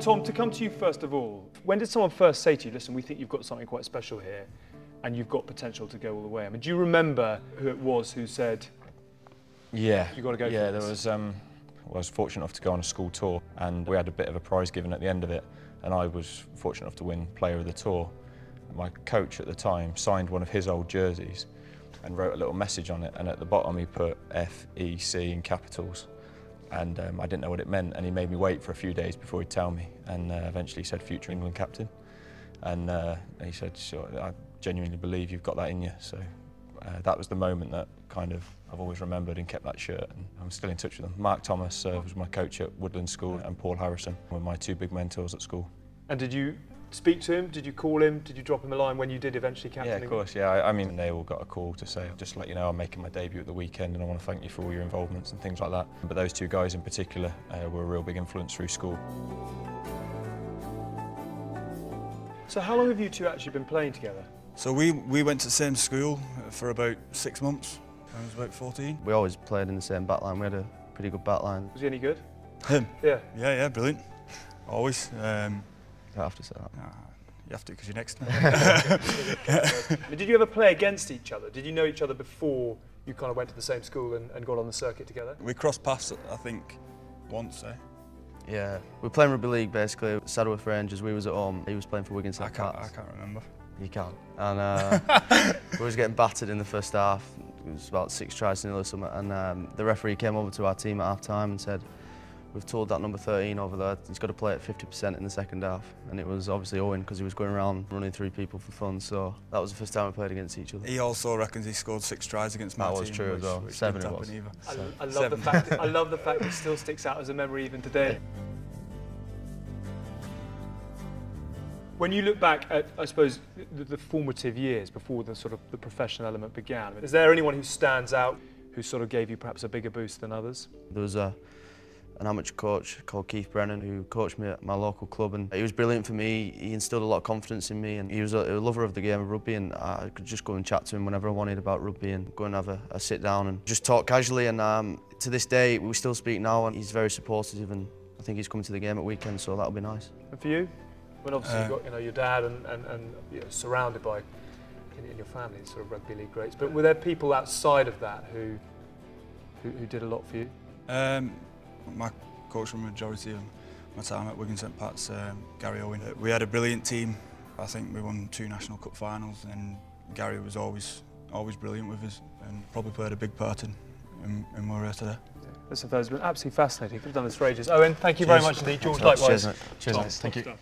Tom, to come to you first of all, when did someone first say to you, listen, we think you've got something quite special here and you've got potential to go all the way? I mean, do you remember who it was who said, yeah, you've got to go for yeah, this? there was, I was fortunate enough to go on a school tour and we had a bit of a prize given at the end of it, and I was fortunate enough to win Player of the Tour. My coach at the time signed one of his old jerseys and wrote a little message on it, and at the bottom he put FEC in capitals. And I didn't know what it meant, and he made me wait for a few days before he'd tell me, and eventually he said future England captain, and he said, sure, I genuinely believe you've got that in you. So that was the moment that kind of I've always remembered and kept that shirt, and I'm still in touch with them. Mark Thomas was my coach at Woodland School, and Paul Harrison were my two big mentors at school. And did you speak to him? Did you call him? Did you drop him a line when you did eventually captain? Yeah, of course, yeah. I mean, they all got a call to say, just to let you know, I'm making my debut at the weekend and I want to thank you for all your involvements and things like that. But those two guys in particular were a real big influence through school. So how long have you two actually been playing together? So we went to the same school for about 6 months. I was about 14. We always played in the same backline. We had a pretty good backline. Was he any good? Him? Yeah. Yeah, brilliant. Always. I have to say that. You have to because you're next to me. Did you ever play against each other? Did you know each other before you kind of went to the same school and got on the circuit together? We crossed paths, I think, once, eh? Yeah, we were playing rugby league basically. Saddleworth Rangers, we was at home. He was playing for Wigan St. I can't remember. You can't. And we was getting battered in the first half. It was about 6 tries to 0 or something. And the referee came over to our team at half time and said, we've told that number 13 over there, he's got to play at 50% in the second half. And it was obviously Owen, because he was going around running through people for fun. So that was the first time we played against each other. He also reckons he scored 6 tries against my team. That was true as well. 7 it was. I love the fact it still sticks out as a memory even today. When you look back at, I suppose, the formative years before the sort of the professional element began, is there anyone who stands out who sort of gave you perhaps a bigger boost than others? There was an amateur coach called Keith Brennan who coached me at my local club, and he was brilliant for me. He instilled a lot of confidence in me, and he was a lover of the game of rugby, and I could just go and chat to him whenever I wanted about rugby and go and have a sit down and just talk casually. And to this day we still speak now, and he's very supportive, and I think he's coming to the game at weekend, so that'll be nice. And for you? When obviously you've got your dad and you know, surrounded by in your family sort of rugby league greats, but were there people outside of that who did a lot for you? My coach for the majority of my time at Wigan St. Pat's, Gary Owen. We had a brilliant team. I think we won 2 National Cup finals, and Gary was always brilliant with us and probably played a big part in where we're here today. Listen, fellas, it's been absolutely fascinating. We've done this for ages. Owen, thank you very much indeed. George, likewise. Cheers, mate. Cheers, mate. Thank you.